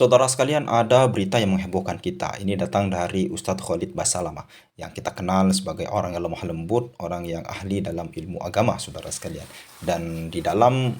Saudara sekalian, ada berita yang menghebohkan kita. Ini datang dari Ustadz Khalid Basalamah, yang kita kenal sebagai orang yang lemah lembut, orang yang ahli dalam ilmu agama, saudara sekalian. Dan di dalam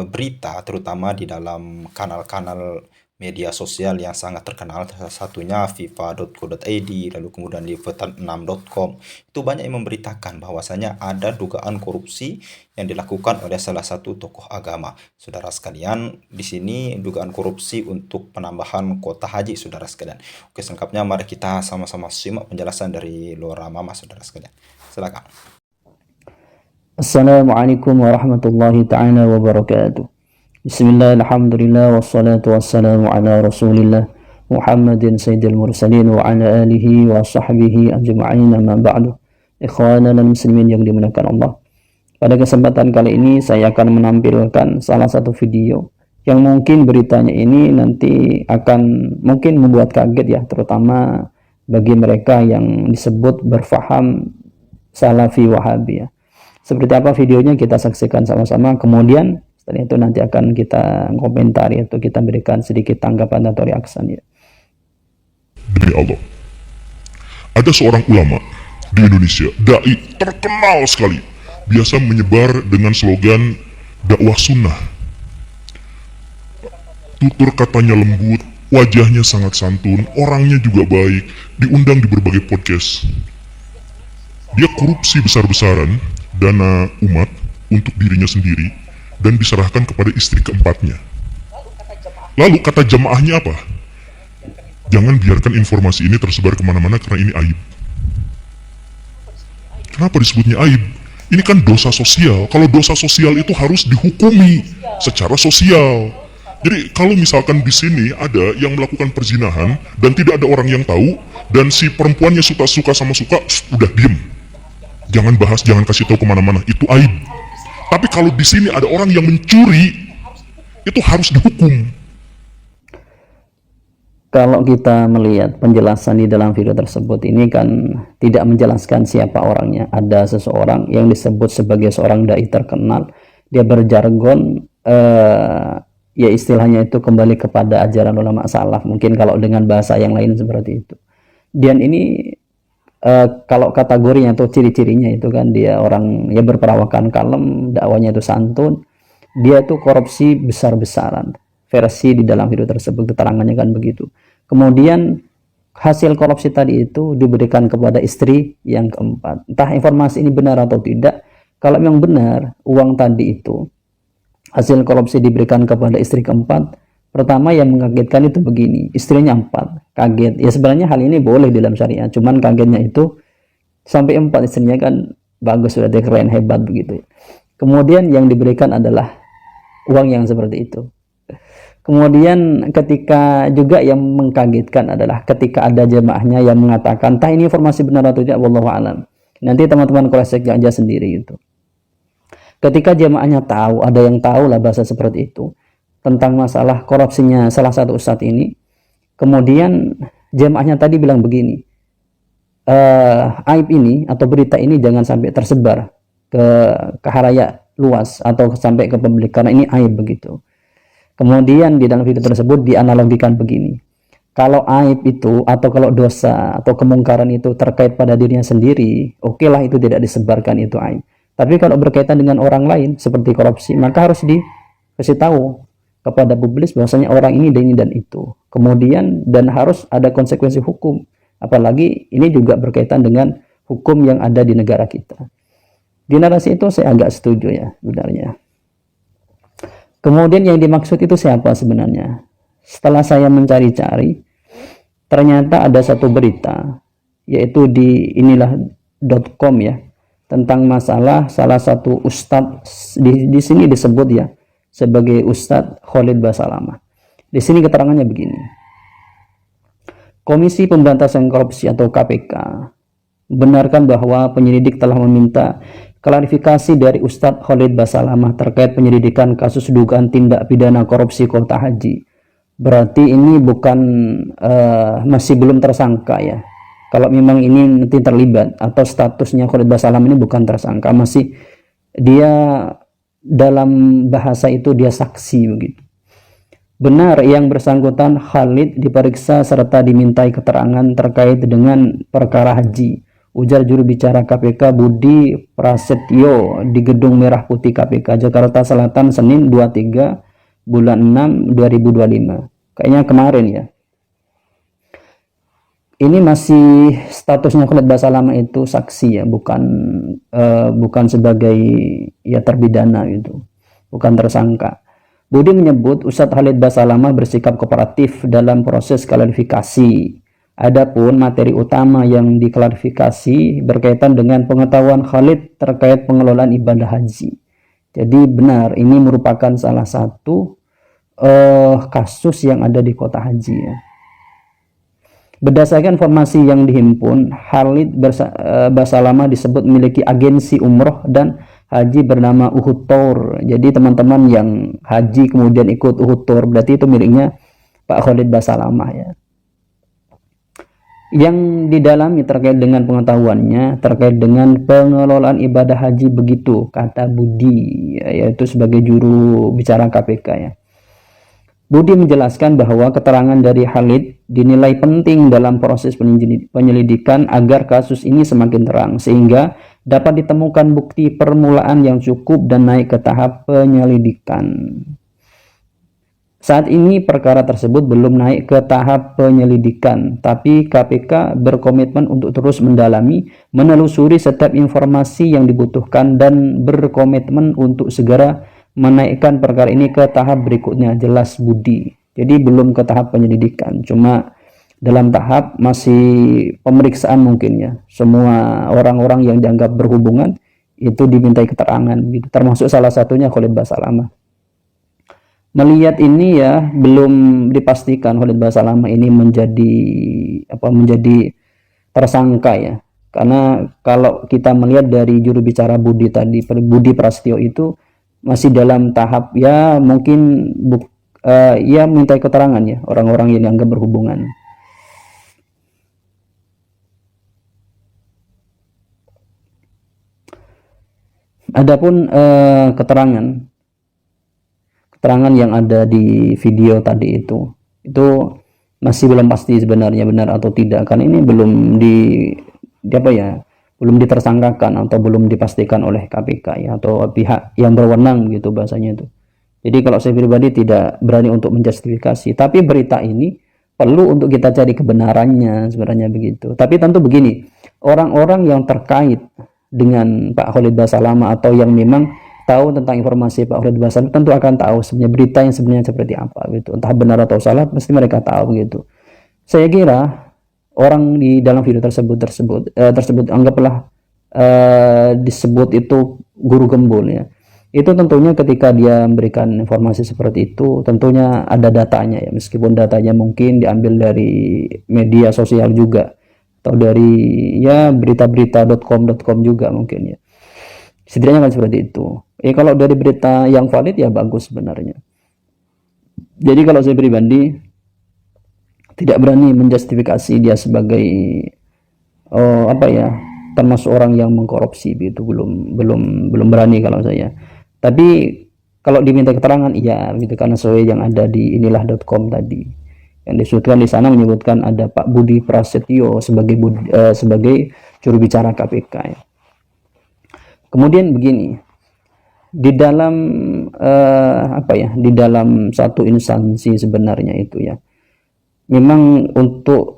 berita, terutama di dalam kanal-kanal media sosial yang sangat terkenal, salah satunya fifa.co.id, lalu kemudian liputan6.com, itu banyak yang memberitakan bahwasanya ada dugaan korupsi yang dilakukan oleh salah satu tokoh agama. Saudara sekalian, di sini dugaan korupsi untuk penambahan kuota haji, saudara sekalian. Oke, selengkapnya mari kita sama-sama simak penjelasan dari Lora Mama, saudara sekalian. Silakan. Assalamualaikum warahmatullahi ta'ala wabarakatuh. Bismillah, alhamdulillah, wassalatu wassalamu ala rasulillah Muhammadin sayyidil mursalin wa ala alihi wa sahbihi ajma'in, amma ba'du. Ikhwana dan muslimin yang dimuliakan Allah, pada kesempatan kali ini saya akan menampilkan salah satu video yang mungkin beritanya ini nanti akan mungkin membuat kaget ya, terutama bagi mereka yang disebut berfaham Salafi Wahabi ya. Seperti apa videonya kita saksikan sama-sama, kemudian setelah itu nanti akan kita komentari atau kita berikan sedikit tanggapan atau reaksi ya. Demi Allah, ada seorang ulama di Indonesia, dai terkenal sekali, biasa menyebar dengan slogan dakwah sunnah. Tutur katanya lembut, wajahnya sangat santun, orangnya juga baik, diundang di berbagai podcast. Dia korupsi besar-besaran dana umat untuk dirinya sendiri dan diserahkan kepada istri keempatnya. Lalu kata jamaahnya apa? Jangan biarkan informasi ini tersebar kemana-mana karena ini aib. Kenapa disebutnya aib? Ini kan dosa sosial. Kalau dosa sosial itu harus dihukumi secara sosial. Jadi kalau misalkan di sini ada yang melakukan perzinahan dan tidak ada orang yang tahu dan si perempuannya suka sama suka, udah diem. Jangan bahas, jangan kasih tahu kemana-mana, itu aib. Tapi kalau di sini ada orang yang mencuri, itu harus dihukum. Kalau kita melihat penjelasan di dalam video tersebut, ini kan tidak menjelaskan siapa orangnya. Ada seseorang yang disebut sebagai seorang dai terkenal, dia berjargon ya istilahnya itu kembali kepada ajaran ulama salaf, mungkin kalau dengan bahasa yang lain seperti itu. Dan ini kalau kategorinya atau ciri-cirinya itu kan dia orang ya berperawakan kalem, dakwanya itu santun, dia itu korupsi besar-besaran. Versi di dalam video tersebut keterangannya kan begitu. Kemudian hasil korupsi tadi itu diberikan kepada istri yang keempat. Entah informasi ini benar atau tidak. Kalau memang benar uang tadi itu hasil korupsi diberikan kepada istri keempat, pertama yang mengagetkan itu begini, istrinya 4, kaget. Ya sebenarnya hal ini boleh dalam syariat, cuman kagetnya itu sampai 4 istrinya kan bagus, sudah keren, hebat begitu. Kemudian yang diberikan adalah uang yang seperti itu. Kemudian ketika juga yang mengkagetkan adalah ketika ada jemaahnya yang mengatakan, entah ini informasi benar atau tidak, wallahu alam. Nanti teman-teman koreksi aja sendiri itu. Ketika jemaahnya tahu, ada yang tahu lah bahasa seperti itu, tentang masalah korupsinya salah satu ustadz ini, kemudian jemaahnya tadi bilang begini, aib ini atau berita ini jangan sampai tersebar ke halayak luas atau sampai ke publik karena ini aib begitu. Kemudian di dalam video tersebut dianalogikan begini, kalau aib itu atau kalau dosa atau kemungkaran itu terkait pada dirinya sendiri, oke lah itu tidak disebarkan, itu aib. Tapi kalau berkaitan dengan orang lain seperti korupsi, maka harus dikasih tahu kepada publik bahwasanya orang ini dan itu. Kemudian dan harus ada konsekuensi hukum. Apalagi ini juga berkaitan dengan hukum yang ada di negara kita. Di narasi itu saya agak setuju ya sebenarnya. Kemudian yang dimaksud itu siapa sebenarnya? Setelah saya mencari-cari, ternyata ada satu berita, yaitu di inilah.com ya, tentang masalah salah satu ustadz di sini disebut ya sebagai Ustadz Khalid Basalamah. Di sini keterangannya begini. Komisi Pemberantasan Korupsi atau KPK benarkan bahwa penyelidik telah meminta klarifikasi dari Ustadz Khalid Basalamah terkait penyelidikan kasus dugaan tindak pidana korupsi kuota haji. Berarti ini bukan masih belum tersangka ya. Kalau memang ini nanti terlibat atau statusnya Khalid Basalamah ini bukan tersangka, masih dia dalam bahasa itu dia saksi begitu. Benar yang bersangkutan Khalid diperiksa serta dimintai keterangan terkait dengan perkara haji, ujar juru bicara KPK Budi Prasetyo di Gedung Merah Putih KPK Jakarta Selatan Senin 23 bulan 6 2025. Kayaknya kemarin ya. Ini masih statusnya Khalid Basalamah itu saksi ya, bukan sebagai ya terpidana gitu, bukan tersangka. Budi menyebut Ustadz Khalid Basalamah bersikap kooperatif dalam proses klarifikasi. Adapun materi utama yang diklarifikasi berkaitan dengan pengetahuan Khalid terkait pengelolaan ibadah haji. Jadi benar ini merupakan salah satu kasus yang ada di kota haji ya. Berdasarkan informasi yang dihimpun, Khalid Basalamah disebut memiliki agensi umroh dan haji bernama Uhud Tour. Jadi teman-teman yang haji kemudian ikut Uhud Tour berarti itu miliknya Pak Khalid Basalamah ya. Yang didalami terkait dengan pengetahuannya terkait dengan pengelolaan ibadah haji begitu kata Budi, yaitu sebagai juru bicara KPK ya. Budi menjelaskan bahwa keterangan dari Khalid dinilai penting dalam proses penyelidikan agar kasus ini semakin terang sehingga dapat ditemukan bukti permulaan yang cukup dan naik ke tahap penyelidikan. Saat ini perkara tersebut belum naik ke tahap penyelidikan, tapi KPK berkomitmen untuk terus mendalami, menelusuri setiap informasi yang dibutuhkan dan berkomitmen untuk segera menaikkan perkara ini ke tahap berikutnya, jelas Budi. Jadi belum ke tahap penyelidikan, cuma dalam tahap masih pemeriksaan mungkin ya. Semua orang-orang yang dianggap berhubungan itu dimintai keterangan gitu. Termasuk salah satunya Khalid Basalamah. Melihat ini ya belum dipastikan Khalid Basalamah ini menjadi tersangka ya. Karena kalau kita melihat dari juru bicara Budi tadi, Budi Prasetyo itu masih dalam tahap ya mungkin ya minta keterangan ya orang-orang yang dianggap berhubungan. Adapun keterangan yang ada di video tadi itu masih belum pasti sebenarnya benar atau tidak, karena ini belum belum ditersangkakan atau belum dipastikan oleh KPK ya, atau pihak yang berwenang gitu bahasanya itu. Jadi kalau saya pribadi tidak berani untuk menjustifikasi, tapi berita ini perlu untuk kita cari kebenarannya sebenarnya begitu. Tapi tentu begini, orang-orang yang terkait dengan Pak Khalid Basalamah atau yang memang tahu tentang informasi Pak Khalid Basalamah tentu akan tahu sebenarnya berita yang sebenarnya seperti apa gitu. Entah benar atau salah pasti mereka tahu gitu. Saya kira orang di dalam video tersebut anggaplah disebut itu guru gembul ya. Itu tentunya ketika dia memberikan informasi seperti itu tentunya ada datanya ya, meskipun datanya mungkin diambil dari media sosial juga atau dari ya berita-berita.com juga mungkin ya. Setidaknya kan seperti itu. Kalau dari berita yang valid ya bagus sebenarnya. Jadi kalau saya pribadi tidak berani menjustifikasi dia sebagai termasuk orang yang mengkorupsi gitu, belum berani kalau saya. Tapi kalau diminta keterangan iya gitu, karena sesuai yang ada di inilah.com tadi yang disebutkan di sana menyebutkan ada Pak Budi Prasetyo sebagai juru bicara KPK ya. Kemudian begini, di dalam di dalam satu instansi sebenarnya itu ya memang untuk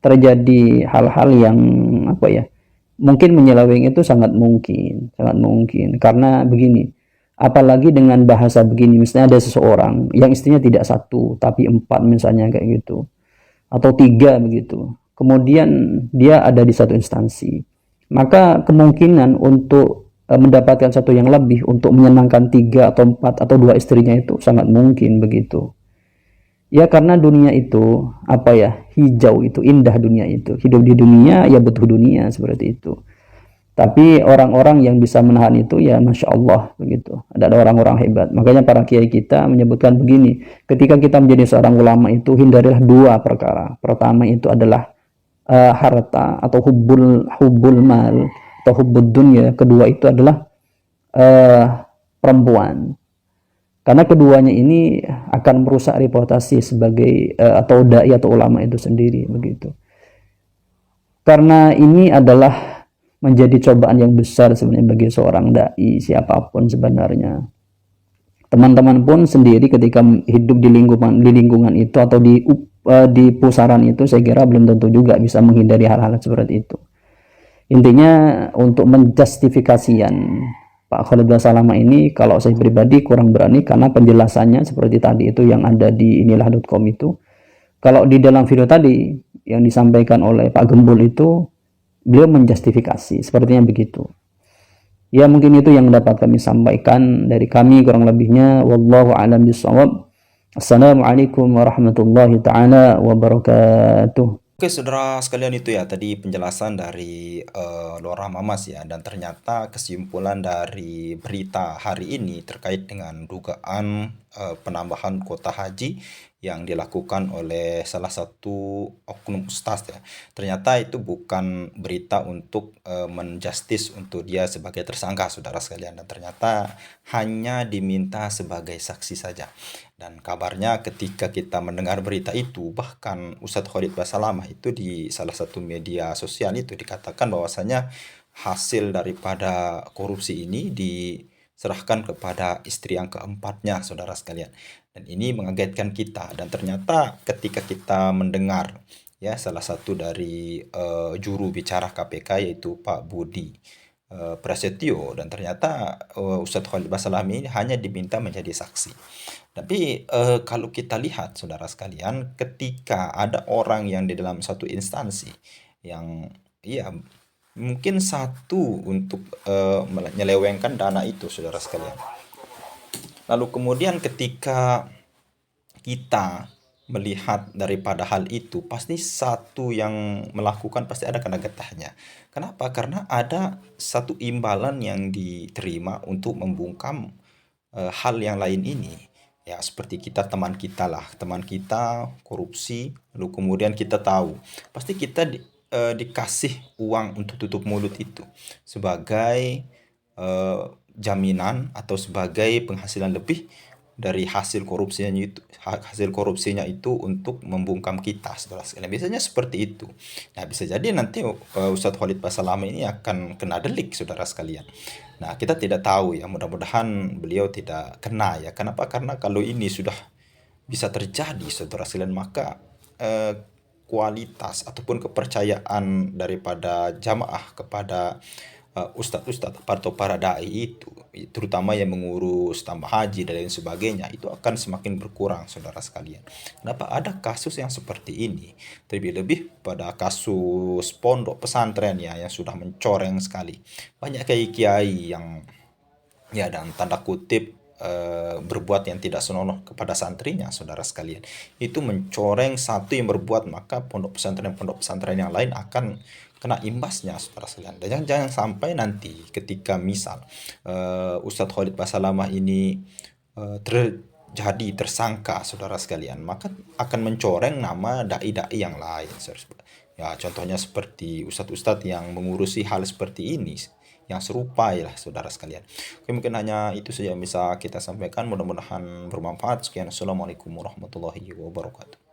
terjadi hal-hal yang mungkin menyeleweng itu sangat mungkin karena begini, apalagi dengan bahasa begini, misalnya ada seseorang yang istrinya tidak satu tapi 4 misalnya kayak gitu atau 3 begitu, kemudian dia ada di satu instansi, maka kemungkinan untuk mendapatkan satu yang lebih untuk menyenangkan 3 atau 4 atau 2 istrinya itu sangat mungkin begitu ya, karena dunia itu hijau, itu indah, dunia itu hidup di dunia ya butuh dunia seperti itu. Tapi orang-orang yang bisa menahan itu ya Masya Allah begitu, ada orang-orang hebat. Makanya para kiai kita menyebutkan begini, ketika kita menjadi seorang ulama itu hindarilah 2 perkara. Pertama itu adalah harta atau hubbul mal atau hubbud dunya. Kedua itu adalah perempuan. Karena keduanya ini akan merusak reputasi sebagai atau dai atau ulama itu sendiri begitu. Karena ini adalah menjadi cobaan yang besar sebenarnya bagi seorang dai siapapun sebenarnya. Teman-teman pun sendiri ketika hidup di lingkungan itu atau di pusaran itu, saya kira belum tentu juga bisa menghindari hal-hal seperti itu. Intinya untuk menjustifikasian Pak Khalid Basalamah ini, kalau saya pribadi kurang berani, karena penjelasannya seperti tadi itu yang ada di inilah.com itu. Kalau di dalam video tadi yang disampaikan oleh Pak Gembul itu, beliau menjustifikasi sepertinya begitu. Ya mungkin itu yang dapat kami sampaikan dari kami, kurang lebihnya wallahu a'lam bishawab. Assalamualaikum warahmatullahi taala wabarakatuh. Oke, saudara sekalian, itu ya tadi penjelasan dari Lora Mamas ya, dan ternyata kesimpulan dari berita hari ini terkait dengan dugaan penambahan kuota haji yang dilakukan oleh salah satu oknum ustaz ya. Ternyata itu bukan berita untuk menjustis untuk dia sebagai tersangka, saudara sekalian, dan ternyata hanya diminta sebagai saksi saja. Dan kabarnya ketika kita mendengar berita itu, bahkan Ustadz Khalid Basalamah itu di salah satu media sosial itu dikatakan bahwasanya hasil daripada korupsi ini diserahkan kepada istri yang keempatnya, saudara sekalian. Dan ini mengagetkan kita. Dan ternyata ketika kita mendengar ya salah satu dari juru bicara KPK, yaitu Pak Budi Prasetyo, dan ternyata Ustadz Khalid Basalamah ini hanya diminta menjadi saksi. Tapi kalau kita lihat, saudara sekalian, ketika ada orang yang di dalam satu instansi yang ya mungkin satu untuk menyelewengkan dana itu, saudara sekalian. Lalu kemudian ketika kita melihat daripada hal itu, pasti satu yang melakukan pasti ada kena getahnya. Kenapa? Karena ada satu imbalan yang diterima untuk membungkam hal yang lain ini. Ya, seperti kita, teman kita lah, teman kita korupsi, lalu kemudian kita tahu, pasti kita dikasih uang untuk tutup mulut itu sebagai jaminan atau sebagai penghasilan lebih dari hasil korupsinya itu untuk membungkam kita, saudara sekalian. Biasanya seperti itu. Nah, bisa jadi nanti Ustadz Khalid Basalamah ini akan kena delik, saudara sekalian. Nah, kita tidak tahu ya, mudah-mudahan beliau tidak kena ya. Kenapa? Karena kalau ini sudah bisa terjadi, saudara sekalian, maka kualitas ataupun kepercayaan daripada jamaah kepada ustadz-ustadz atau para dai itu, terutama yang mengurus tambah haji dan lain sebagainya, itu akan semakin berkurang, saudara sekalian. Kenapa ada kasus yang seperti ini? Terlebih-lebih pada kasus pondok pesantren ya, yang sudah mencoreng sekali. Banyak kiai-kiai yang ya, dan tanda kutip berbuat yang tidak senonoh kepada santrinya, saudara sekalian. Itu mencoreng satu yang berbuat, maka pondok pesantren yang lain akan kena imbasnya, saudara sekalian. Dan jangan sampai nanti ketika misal Ustadz Khalid Basalamah ini terjadi tersangka, saudara sekalian, maka akan mencoreng nama dai-dai yang lain. Ya, contohnya seperti ustadz-ustadz yang mengurusi hal seperti ini, yang serupa ya, saudara sekalian. Oke, mungkin hanya itu saja yang bisa kita sampaikan. Mudah-mudahan bermanfaat. Sekian, assalamualaikum warahmatullahi wabarakatuh.